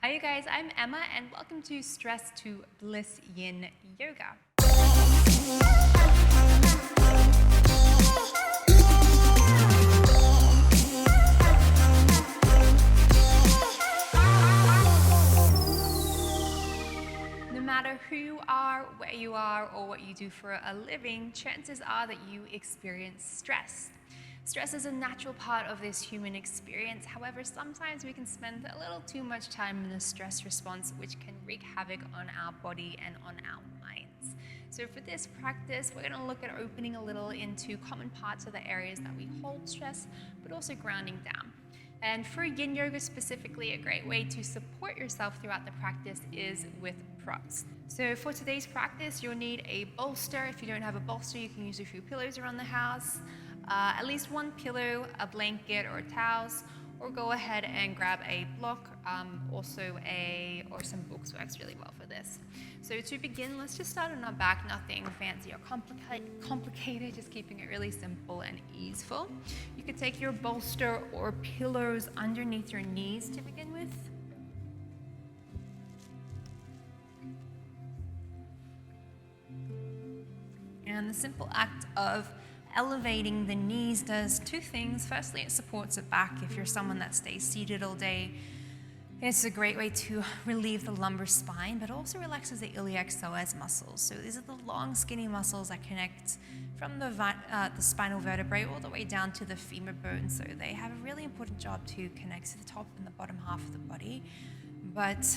Hi, you guys. I'm Emma, and welcome to Stress to Bliss Yin Yoga. No matter who you are, where you are, or what you do for a living, chances are that you experience stress. Stress is a natural part of this human experience. However, sometimes we can spend a little too much time in the stress response, which can wreak havoc on our body and on our minds. So for this practice, we're going to look at opening a little into common parts of the areas that we hold stress, but also grounding down. And for yin yoga specifically, a great way to support yourself throughout the practice is with props. So for today's practice, you'll need a bolster. If you don't have a bolster, you can use a few pillows around the house. At least one pillow, a blanket, or towels, or go ahead and grab a block. Or some books works really well for this. So to begin, let's just start on our back. Nothing fancy or complicated, just keeping it really simple and easeful. You could take your bolster or pillows underneath your knees to begin with. And the simple act of elevating the knees does two things. Firstly, it supports the back. If you're someone that stays seated all day, it's a great way to relieve the lumbar spine, but also relaxes the iliac psoas muscles. So these are the long, skinny muscles that connect from the spinal vertebrae all the way down to the femur bone. So they have a really important job to connect to the top and the bottom half of the body. But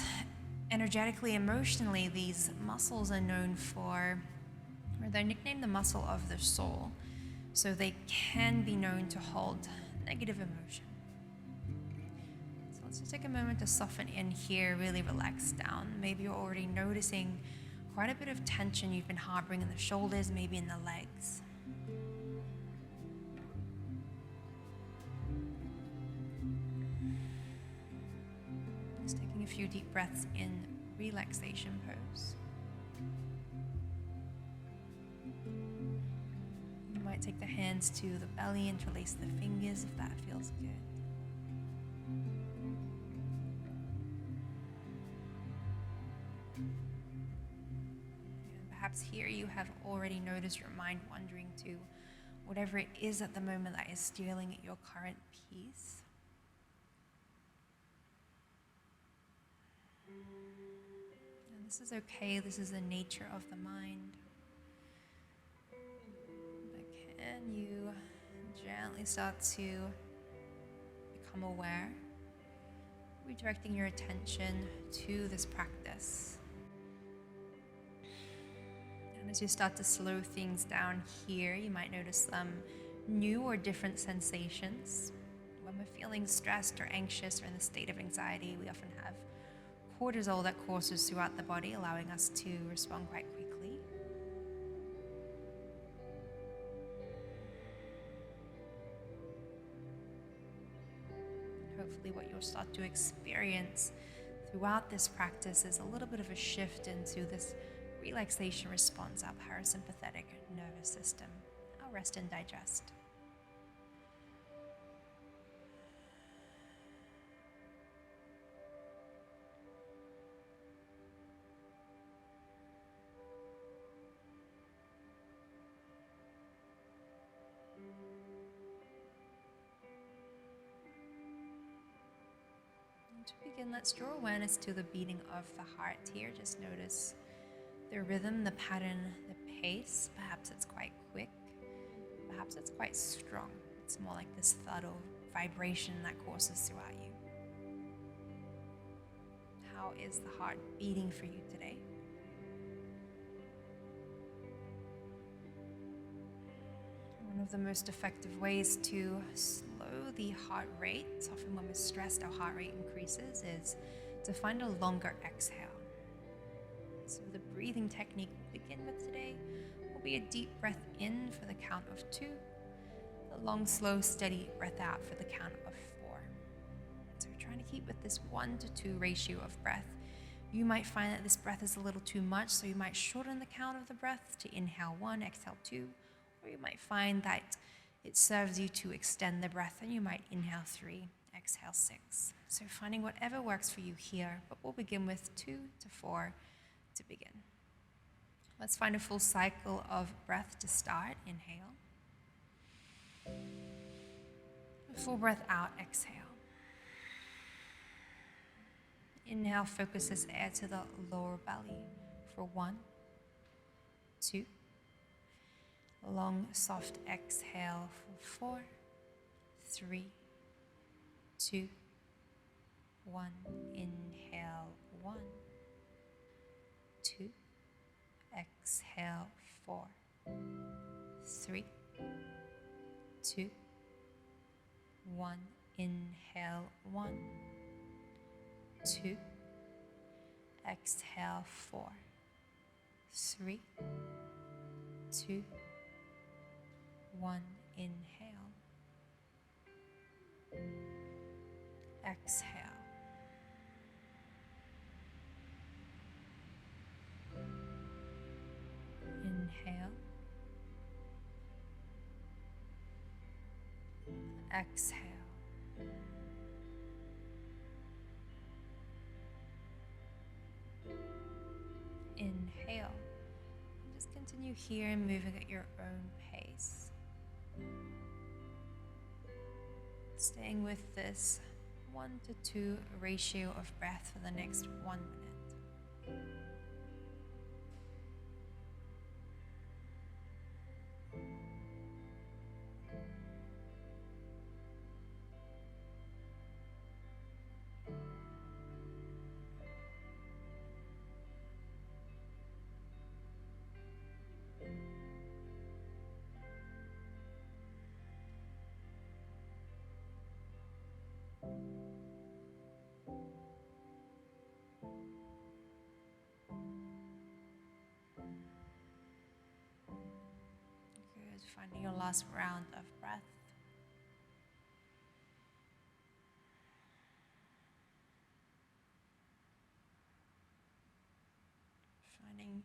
energetically, emotionally, these muscles are known for, or they're nicknamed the muscle of the soul. So they can be known to hold negative emotion. So let's just take a moment to soften in here, really relax down. Maybe you're already noticing quite a bit of tension you've been harboring in the shoulders, maybe in the legs. Just taking a few deep breaths in relaxation pose. Might take the hands to the belly, interlace the fingers if that feels good. And perhaps here you have already noticed your mind wandering to whatever it is at the moment that is stealing at your current peace. And this is okay, this is the nature of the mind. And you gently start to become aware, redirecting your attention to this practice. And as you start to slow things down here, you might notice some new or different sensations. When we're feeling stressed or anxious or in the state of anxiety, we often have cortisol that courses throughout the body, allowing us to respond quite quickly. Hopefully what you'll start to experience throughout this practice is a little bit of a shift into this relaxation response, our parasympathetic nervous system, our rest and digest. To begin, let's draw awareness to the beating of the heart here. Just notice the rhythm, the pattern, the pace. Perhaps it's quite quick, perhaps it's quite strong. It's more like this thud or vibration that courses throughout you. How is the heart beating for you today? One of the most effective ways to slow the heart rate, often when we're stressed our heart rate increases, is to find a longer exhale. So the breathing technique we'll begin with today will be a deep breath in for the count of 2, a long, slow, steady breath out for the count of 4. So we're trying to keep with this 1-to-2 ratio of breath. You might find that this breath is a little too much, so you might shorten the count of the breath to inhale 1, exhale 2, or you might find that it serves you to extend the breath and you might inhale 3, exhale 6. So finding whatever works for you here, but we'll begin with 2 to 4 to begin. Let's find a full cycle of breath to start. Inhale. A full breath out, exhale. Inhale, focus this air to the lower belly for 1, 2. Long, soft exhale for 4, 3, 2, 1. Inhale, 1, 2. Exhale, 4, 3, 2, 1. Inhale, 1, 2. Exhale, 4, 3, 2, 1. Inhale. Exhale. Inhale. Exhale. Inhale. Just continue here and moving at your own pace. Staying with this 1 to 2 ratio of breath for the next 1 minute. Good. Finding your last round of breath. Finding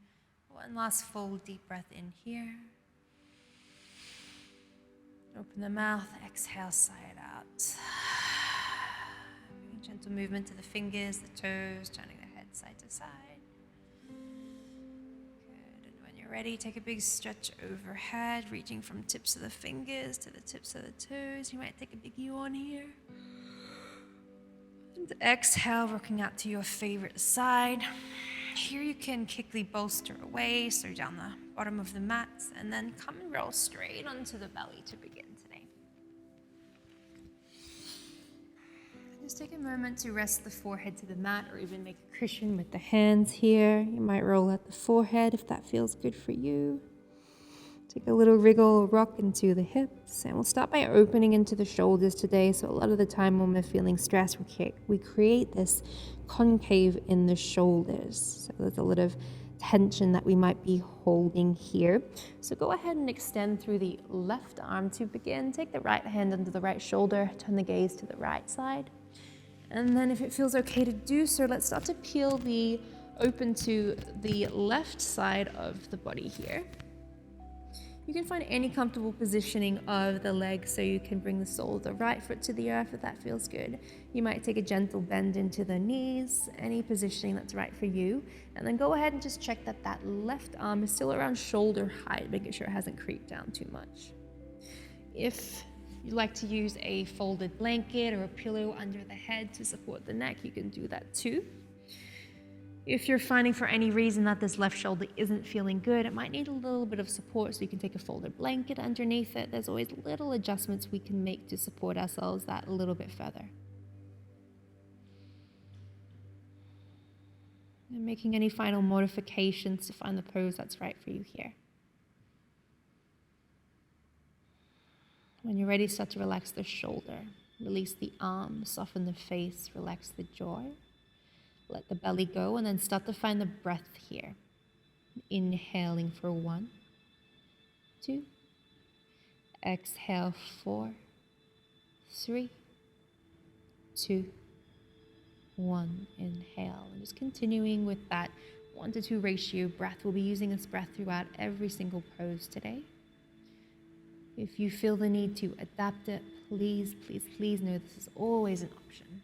one last full deep breath in here. Open the mouth, exhale, sigh it out. Bring gentle movement to the fingers, the toes, turning the head side to side. Ready, take a big stretch overhead, reaching from tips of the fingers to the tips of the toes. You might take a big yawn here. And exhale, rocking out to your favorite side. Here you can quickly bolster away, so down the bottom of the mat, and then come and roll straight onto the belly to begin today. Just take a moment to rest the forehead to the mat, or even make a cushion with the hands here. You might roll at the forehead if that feels good for you. Take a little wriggle, rock into the hips, and we'll start by opening into the shoulders today. So a lot of the time when we're feeling stressed, we create this concave in the shoulders. So there's a lot of tension that we might be holding here. So go ahead and extend through the left arm to begin. Take the right hand under the right shoulder, turn the gaze to the right side. And then if it feels okay to do so, let's start to peel the open to the left side of the body here. You can find any comfortable positioning of the legs, so you can bring the sole of the right foot to the earth if that feels good. You might take a gentle bend into the knees, any positioning that's right for you. And then go ahead and just check that that left arm is still around shoulder height, making sure it hasn't creeped down too much. If you'd like to use a folded blanket or a pillow under the head to support the neck, you can do that too. If you're finding for any reason that this left shoulder isn't feeling good, it might need a little bit of support, so you can take a folded blanket underneath it. There's always little adjustments we can make to support ourselves that a little bit further. And making any final modifications to find the pose that's right for you here. When you're ready, start to relax the shoulder. Release the arm, soften the face, relax the jaw. Let the belly go, and then start to find the breath here. Inhaling for 1, 2. Exhale, 4, 3, 2, 1. Inhale. And just continuing with that 1 to 2 ratio breath. We'll be using this breath throughout every single pose today. If you feel the need to adapt it, please, please, please know this is always an option.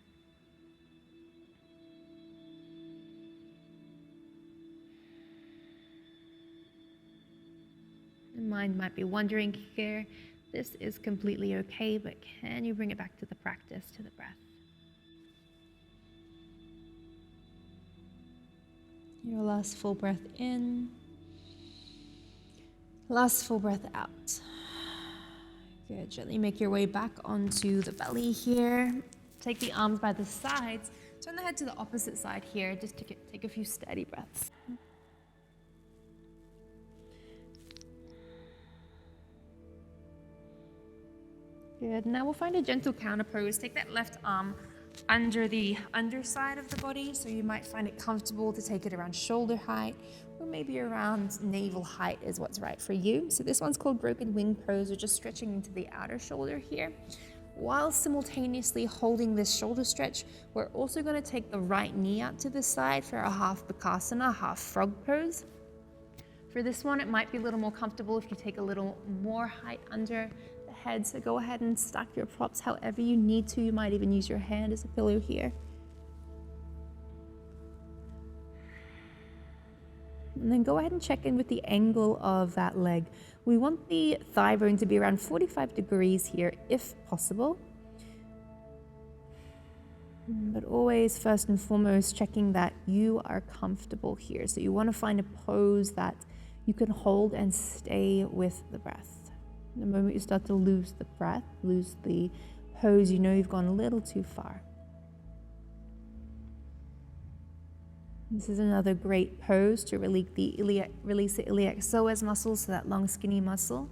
The mind might be wondering here, this is completely okay, but can you bring it back to the practice, to the breath? Your last full breath in. Last full breath out. Good. Gently make your way back onto the belly here. Take the arms by the sides. Turn the head to the opposite side here. Just take a few steady breaths. Good. Now we'll find a gentle counter pose. Take that left arm under the underside of the body. So you might find it comfortable to take it around shoulder height, or maybe around navel height is what's right for you. So this one's called broken wing pose. We're just stretching into the outer shoulder here. While simultaneously holding this shoulder stretch, we're also going to take the right knee out to the side for a half bakasana, half frog pose. For this one, it might be a little more comfortable if you take a little more height under the head. So go ahead and stack your props however you need to. You might even use your hand as a pillow here. And then go ahead and check in with the angle of that leg. We want the thigh bone to be around 45 degrees here, if possible. But always, first and foremost, checking that you are comfortable here. So you want to find a pose that you can hold and stay with the breath. The moment you start to lose the breath, lose the pose, you know you've gone a little too far. This is another great pose to release the iliac psoas muscle, so that long skinny muscle,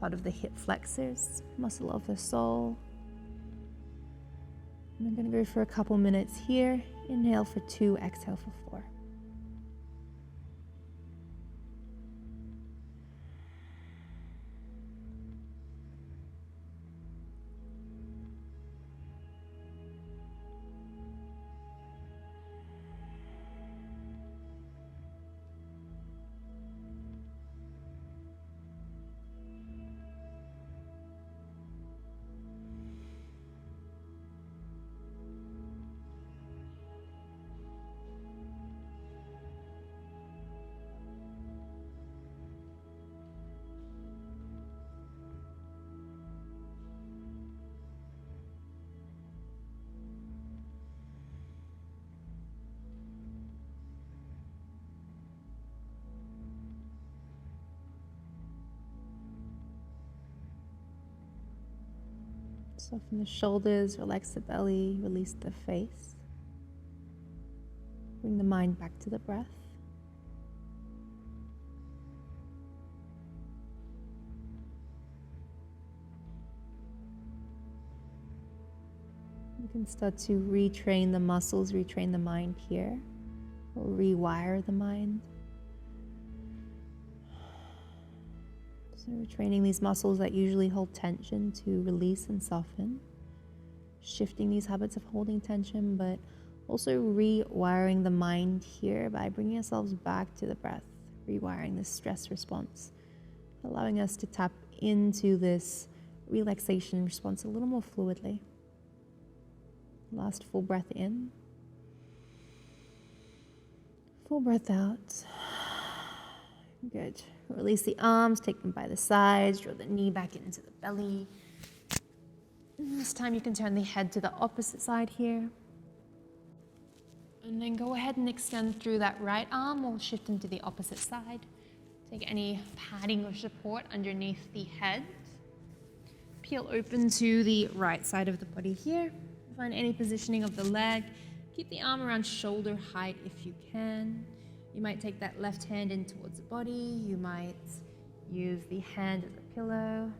part of the hip flexors, muscle of the soul. And I'm going to go for a couple minutes here. Inhale for 2, exhale for 4. Soften the shoulders, relax the belly, release the face. Bring the mind back to the breath. You can start to retrain the muscles, retrain the mind here, or rewire the mind. So we're training these muscles that usually hold tension to release and soften, shifting these habits of holding tension, but also rewiring the mind here by bringing ourselves back to the breath, rewiring the stress response, allowing us to tap into this relaxation response a little more fluidly. Last full breath in, full breath out. Good. Release the arms, take them by the sides, draw the knee back into the belly. And this time you can turn the head to the opposite side here. And then go ahead and extend through that right arm or shift into the opposite side. Take any padding or support underneath the head. Peel open to the right side of the body here. Find any positioning of the leg. Keep the arm around shoulder height if you can. You might take that left hand in towards the body. You might use the hand as a pillow.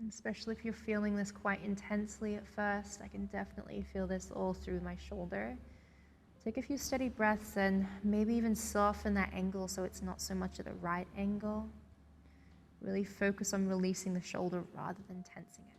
And especially if you're feeling this quite intensely at first, I can definitely feel this all through my shoulder. Take a few steady breaths and maybe even soften that angle so it's not so much at the right angle. Really focus on releasing the shoulder rather than tensing it.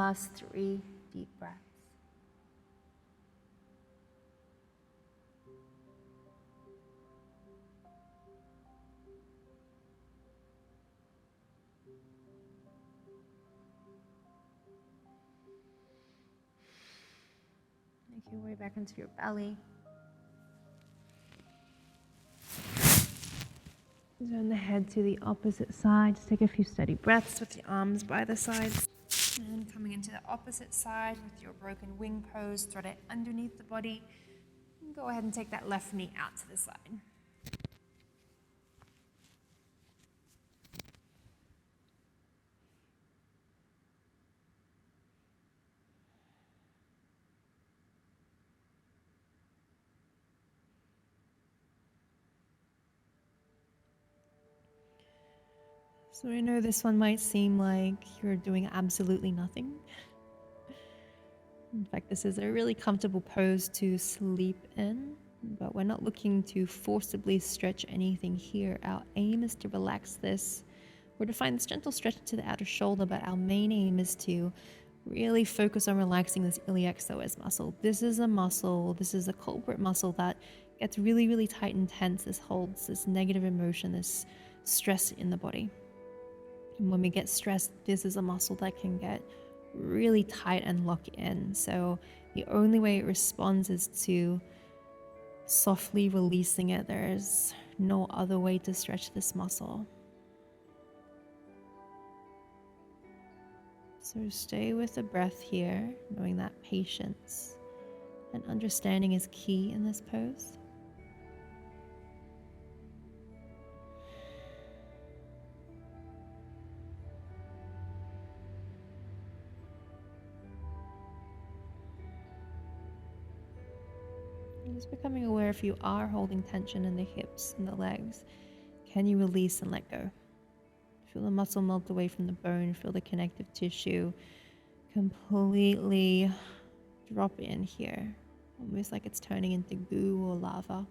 last 3 deep breaths. Make your way back into your belly. Turn the head to the opposite side. Just take a few steady breaths with the arms by the sides. And coming into the opposite side with your broken wing pose, thread it underneath the body. And go ahead and take that left knee out to the side. So I know this one might seem like you're doing absolutely nothing. In fact, this is a really comfortable pose to sleep in, but we're not looking to forcibly stretch anything here. Our aim is to relax this. We're to find this gentle stretch to the outer shoulder, but our main aim is to really focus on relaxing this iliac psoas muscle. This is a muscle, this is a culprit muscle that gets really, really tight and tense. This holds this negative emotion, this stress in the body. And when we get stressed, this is a muscle that can get really tight and lock in. So the only way it responds is to softly releasing it. There's no other way to stretch this muscle. So stay with the breath here, knowing that patience and understanding is key in this pose. And just becoming aware if you are holding tension in the hips and the legs, can you release and let go? Feel the muscle melt away from the bone, feel the connective tissue completely drop in here, almost like it's turning into goo or lava.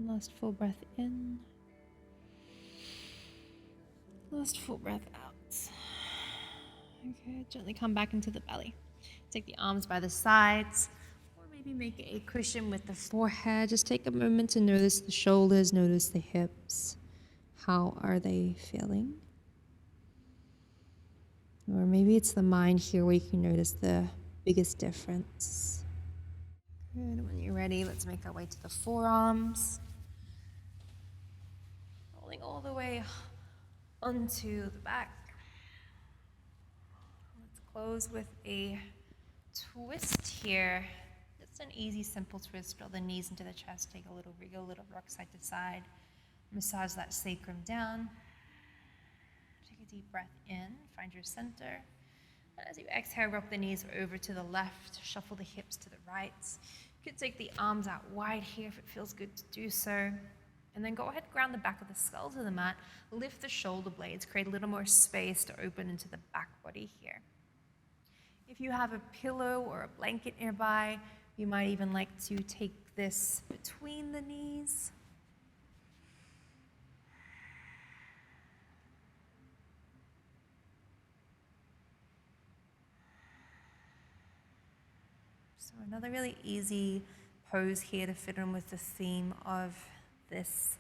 Last full breath in. Last full breath out. Okay, gently come back into the belly. Take the arms by the sides, or maybe make a cushion with the forehead. Just take a moment to notice the shoulders, notice the hips. How are they feeling? Or maybe it's the mind here where you can notice the biggest difference. Good. When you're ready, let's make our way to the forearms. Rolling all the way onto the back. Let's close with a twist here. Just an easy, simple twist. Draw the knees into the chest. Take a little wriggle, little rock side to side. Massage that sacrum down. Take a deep breath in. Find your center. And as you exhale, rock the knees over to the left. Shuffle the hips to the right. You could take the arms out wide here if it feels good to do so. And then go ahead and ground the back of the skull to the mat. Lift the shoulder blades. Create a little more space to open into the back body here. If you have a pillow or a blanket nearby, you might even like to take this between the knees. So another really easy pose here to fit in with the theme of this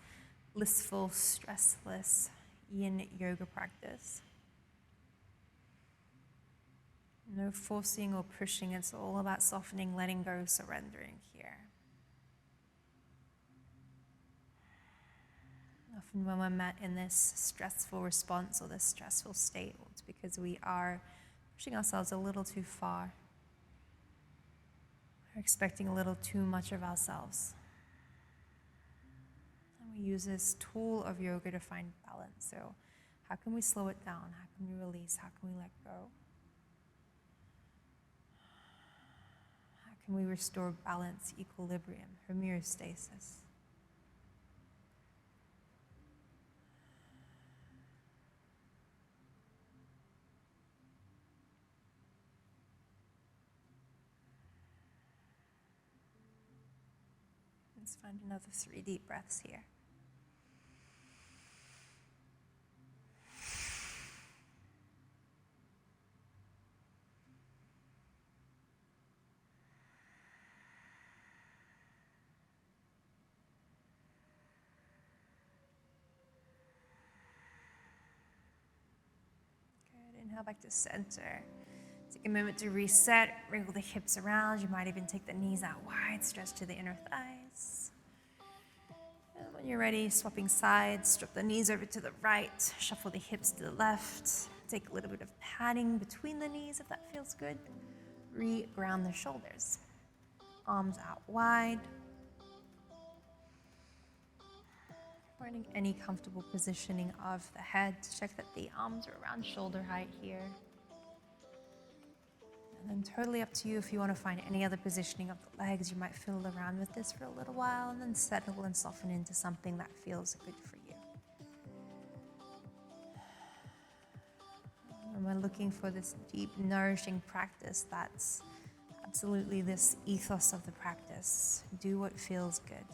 blissful, stressless yin yoga practice. No forcing or pushing, it's all about softening, letting go, surrendering here. Often when we're met in this stressful response or this stressful state, it's because we are pushing ourselves a little too far. We're expecting a little too much of ourselves. And we use this tool of yoga to find balance. So how can we slow it down? How can we release? How can we let go? How can we restore balance, equilibrium, homeostasis? Let's find another 3 deep breaths here. Good. Inhale back to center. Take a moment to reset, wriggle the hips around. You might even take the knees out wide, stretch to the inner thighs. And when you're ready, swapping sides, drop the knees over to the right, shuffle the hips to the left. Take a little bit of padding between the knees if that feels good. Re-ground the shoulders. Arms out wide. Finding any comfortable positioning of the head. Check that the arms are around shoulder height here. And then totally up to you if you want to find any other positioning of the legs. You might fiddle around with this for a little while and then settle and soften into something that feels good for you. And we're looking for this deep, nourishing practice that's absolutely this ethos of the practice. Do what feels good.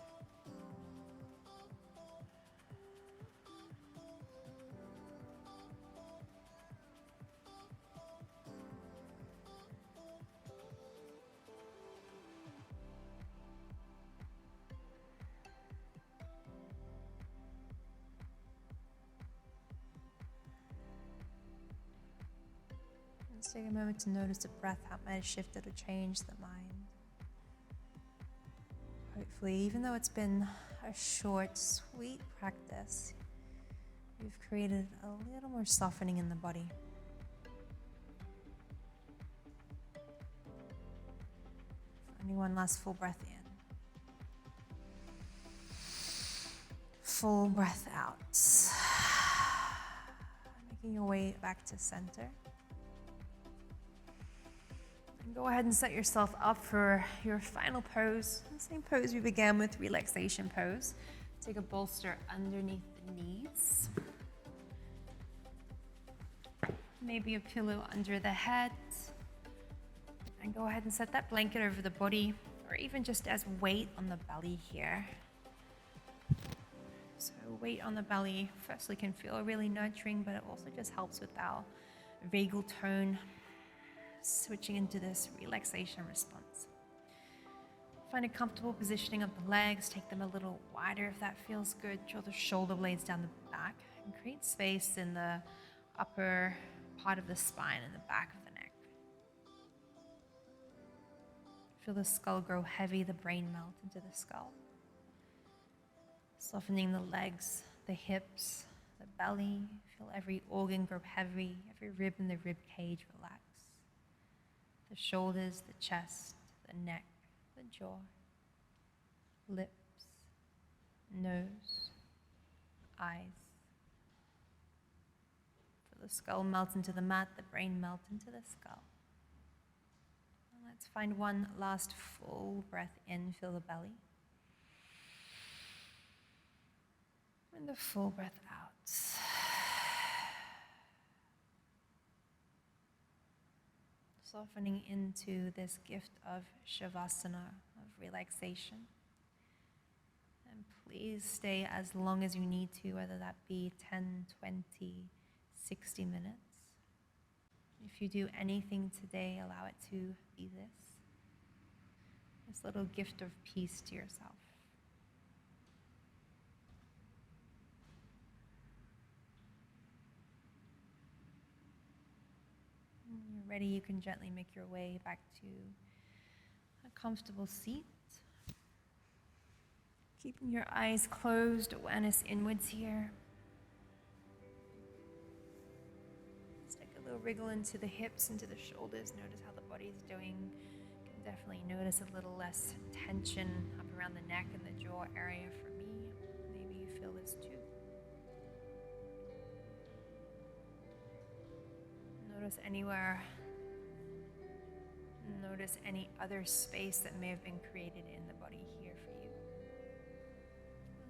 Let's take a moment to notice the breath, how it might have shifted or changed the mind. Hopefully, even though it's been a short, sweet practice, you've created a little more softening in the body. Finding one last full breath in. Full breath out. Making your way back to center. And go ahead and set yourself up for your final pose. The same pose we began with, relaxation pose. Take a bolster underneath the knees. Maybe a pillow under the head. And go ahead and set that blanket over the body, or even just as weight on the belly here. So weight on the belly firstly can feel really nurturing, but it also just helps with our vagal tone, switching into this relaxation response. Find a comfortable positioning of the legs, take them a little wider if that feels good. Draw the shoulder blades down the back and create space in the upper part of the spine and the back of the neck. Feel the skull grow heavy, the brain melt into the skull. Softening the legs, the hips, the belly. Feel every organ grow heavy, every rib in the rib cage relax. The shoulders, the chest, the neck, the jaw, lips, nose, eyes. Feel the skull melt into the mat, the brain melt into the skull. And let's find one last full breath in, fill the belly. And the full breath out. Softening into this gift of shavasana, of relaxation. And please stay as long as you need to, whether that be 10, 20, 60 minutes. If you do anything today, allow it to be this little gift of peace to yourself. When you're ready, you can gently make your way back to a comfortable seat. Keeping your eyes closed, awareness inwards here. Let's take a little wriggle into the hips, into the shoulders. Notice how the body's doing. You can definitely notice a little less tension up around the neck and the jaw area for me. Maybe you feel this too. Notice any other space that may have been created in the body here for you.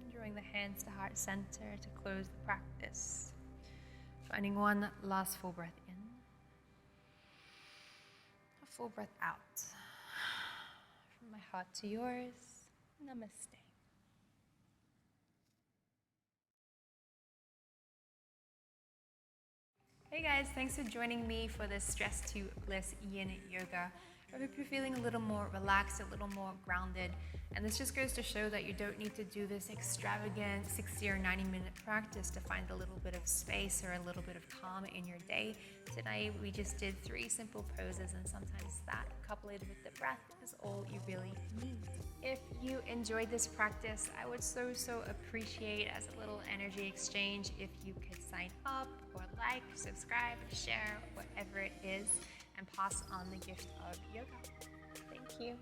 And drawing the hands to heart center to close the practice. Finding one last full breath in. A full breath out. From my heart to yours, namaste. Hey guys, thanks for joining me for this Stress to Bliss Yin Yoga. I hope you're feeling a little more relaxed, a little more grounded. And this just goes to show that you don't need to do this extravagant 60 or 90-minute practice to find a little bit of space or a little bit of calm in your day. Tonight we just did 3 simple poses, and sometimes that coupled with the breath is all you really need. If you enjoyed this practice, I would so appreciate, as a little energy exchange, if you could sign up or like, subscribe, share, whatever it is, and pass on the gift of yoga. Thank you.